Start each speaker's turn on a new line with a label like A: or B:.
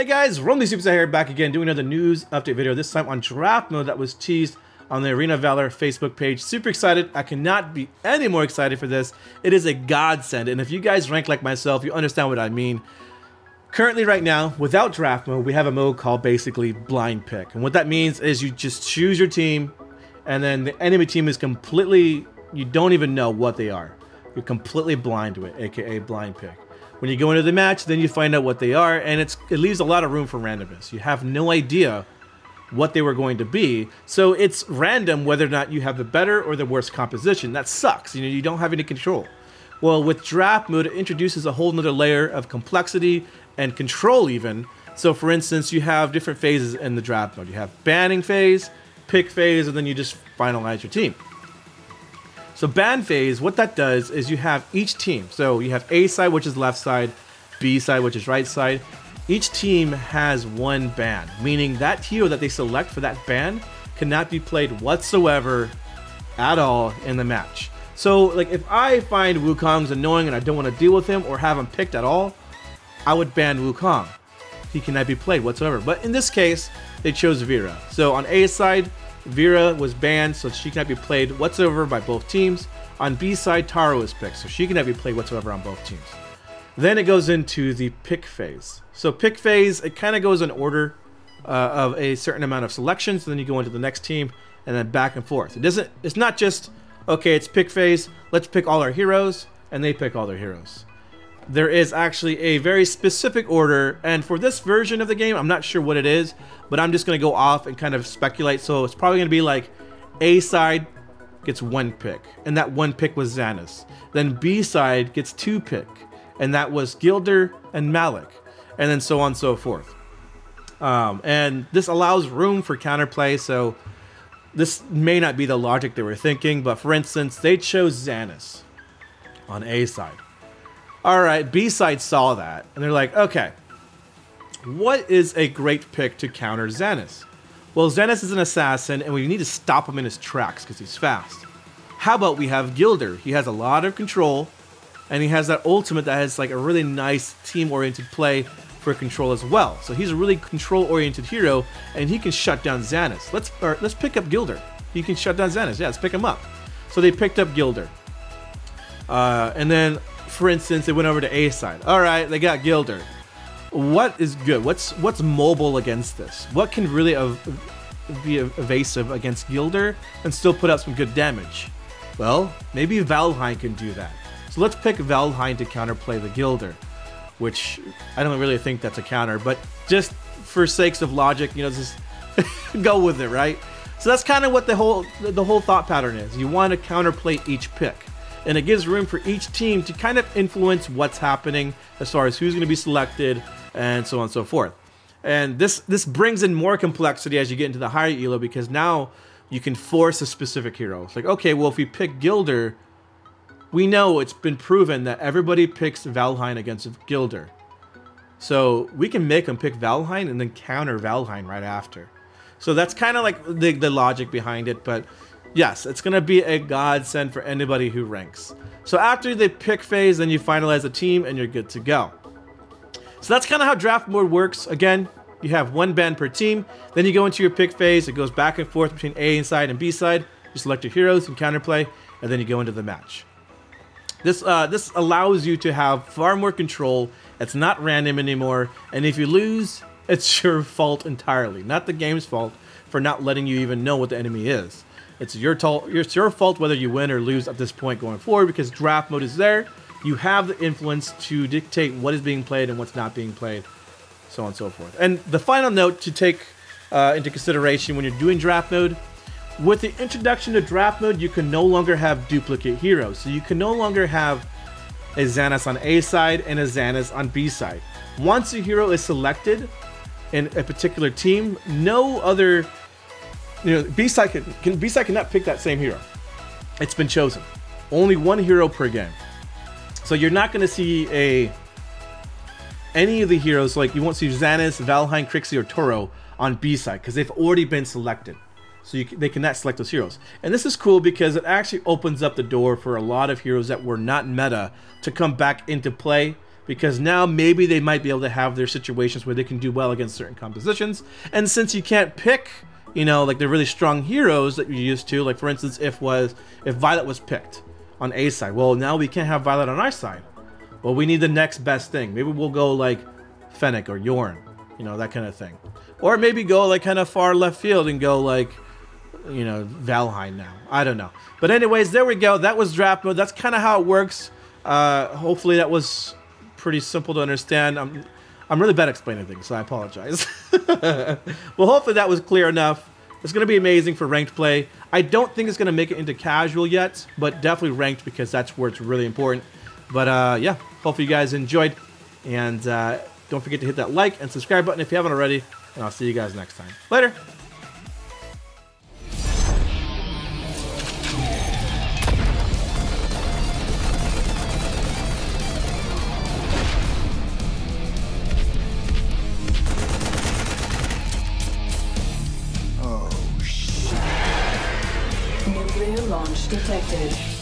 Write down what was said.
A: Hey guys, Romney Superstar here, back again doing another news update video, this time on draft mode that was teased on the Arena Valor Facebook page. Super excited. I cannot be any more excited for this. It is a godsend, and if you guys rank like myself, you understand what I mean. Currently right now, without draft mode, we have a mode called basically blind pick. And what that means is you just choose your team, and then the enemy team is completely, you don't even know what they are. You're completely blind to it, aka blind pick. When you go into the match, then you find out what they are, and it leaves a lot of room for randomness. You have no idea what they were going to be, so it's random whether or not you have the better or the worse composition. That sucks. You know, you don't have any control. Well, with draft mode, it introduces a whole nother layer of complexity and control even. So for instance, you have different phases in the draft mode. You have banning phase, pick phase, and then you just finalize your team. So ban phase, what that does is you have each team. So you have A side, which is left side, B side, which is right side. Each team has one ban, meaning that hero that they select for that ban cannot be played whatsoever at all in the match. So like if I find Wukong's annoying and I don't want to deal with him or have him picked at all, I would ban Wukong. He cannot be played whatsoever. But in this case, they chose Vera. So on A side, Vera was banned, so she cannot be played whatsoever by both teams. On B side, Taro is picked, so she cannot be played whatsoever on both teams. Then it goes into the pick phase. So pick phase, it kind of goes in order of a certain amount of selections, and then you go into the next team, and then back and forth. It's not just, okay, it's pick phase, let's pick all our heroes, and they pick all their heroes. There is actually a very specific order, and for this version of the game, I'm not sure what it is, but I'm just going to go off and kind of speculate. So it's probably going to be like A side gets one pick, and that one pick was Xanis. Then B side gets two pick, and that was Gilder and Malik, and then so on and so forth. And this allows room for counterplay, so this may not be the logic they were thinking, but for instance, they chose Xanis on A side. Alright, B side saw that, and they're like, okay, what is a great pick to counter Xanis? Well, Xanis is an assassin, and we need to stop him in his tracks because he's fast. How about we have Gilder? He has a lot of control, and he has that ultimate that has like a really nice team-oriented play for control as well. So he's a really control-oriented hero, and he can shut down Xanis. Let's pick up Gilder. He can shut down Xanis. Yeah, let's pick him up. So they picked up Gilder. And then, for instance, they went over to A side. All right, they got Gilder. What is good? What's mobile against this? What can really be evasive against Gilder and still put up some good damage? Well, maybe Valheim can do that. So let's pick Valheim to counterplay the Gilder, which I don't really think that's a counter, but just for sakes of logic, you know, just go with it, right? So that's kind of what the whole thought pattern is. You want to counterplay each pick, and it gives room for each team to kind of influence what's happening as far as who's going to be selected and so on and so forth. And this brings in more complexity as you get into the higher elo, because now you can force a specific hero. It's like, okay, well, if we pick Gilder, we know it's been proven that everybody picks Valheim against Gilder. So we can make them pick Valheim and then counter Valheim right after. So that's kind of like the logic behind it, but yes, it's going to be a godsend for anybody who ranks. So after the pick phase, then you finalize a team and you're good to go. So that's kind of how draft mode works. Again, you have one ban per team. Then you go into your pick phase. It goes back and forth between A side and B side. You select your heroes and counterplay, and then you go into the match. This allows you to have far more control. It's not random anymore. And if you lose, it's your fault entirely. Not the game's fault for not letting you even know what the enemy is. It's your fault whether you win or lose at this point going forward, because draft mode is there. You have the influence to dictate what is being played and what's not being played, so on and so forth. And the final note to take into consideration when you're doing draft mode, with the introduction to draft mode, you can no longer have duplicate heroes. So you can no longer have a Xanis on A side and a Xanis on B side. Once a hero is selected in a particular team, no other, B side cannot pick that same hero. It's been chosen. Only one hero per game. So you're not going to see any of the heroes, like you won't see Xanis, Valheim, Crixie, or Toro on B side because they've already been selected. So they cannot select those heroes. And this is cool because it actually opens up the door for a lot of heroes that were not meta to come back into play because now maybe they might be able to have their situations where they can do well against certain compositions. And since you can't pick, you know, like the really strong heroes that you're used to, like for instance, if Violet was picked on A side, well, now we can't have Violet on our side. Well, we need the next best thing. Maybe we'll go like Fennec or Yorn, you know, that kind of thing. Or maybe go like kind of far left field and go like, you know, Valheim now. I don't know. But anyways, there we go. That was draft mode. That's kind of how it works. Hopefully that was pretty simple to understand. I'm really bad at explaining things, so I apologize. Well, hopefully that was clear enough. It's going to be amazing for ranked play. I don't think it's going to make it into casual yet, but definitely ranked because that's where it's really important. But yeah, hopefully you guys enjoyed. And don't forget to hit that like and subscribe button if you haven't already. And I'll see you guys next time. Later.
B: Nuclear launch detected.